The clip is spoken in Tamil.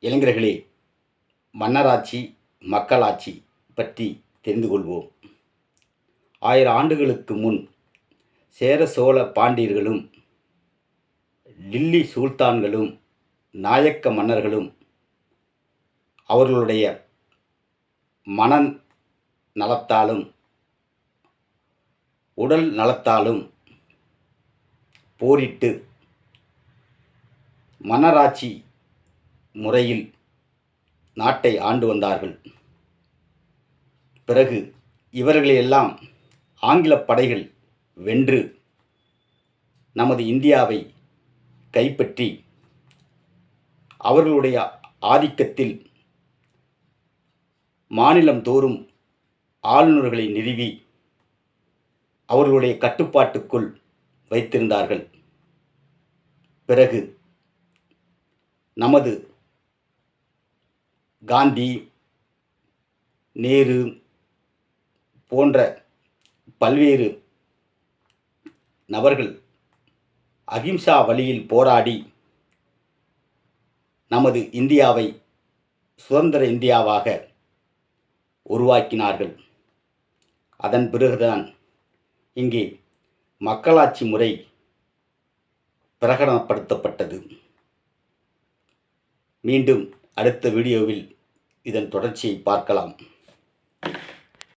இளைஞர்களே, மன்னராட்சி மக்களாட்சி பற்றி தெரிந்து கொள்வோம். 1000 ஆண்டுகளுக்கு முன் சேர சோழ பாண்டியர்களும் டில்லி சுல்தான்களும் நாயக்க மன்னர்களும் அவர்களுடைய மன நலத்தாலும் உடல் நலத்தாலும் போரிட்டு மன்னராட்சி முறையில் நாட்டை ஆண்டு வந்தார்கள். பிறகு இவர்களையெல்லாம் ஆங்கில படைகள் வென்று நமது இந்தியாவை கைப்பற்றி அவர்களுடைய ஆதிக்கத்தில் மாநிலம் தோறும் ஆளுநர்களை நிறுவி அவர்களுடைய கட்டுப்பாட்டுக்குள் வைத்திருந்தார்கள். பிறகு நமது காந்தி, நேரு போன்ற பல்வேறு நபர்கள் அகிம்சா வழியில் போராடி நமது இந்தியாவை சுதந்திர இந்தியாவாக உருவாக்கினார்கள். அதன் பிறகுதான் இங்கே மக்களாட்சி முறை பிரகடனப்படுத்தப்பட்டது. மீண்டும் அடுத்த வீடியோவில் இதன் தொடர்ச்சியை பார்க்கலாம்.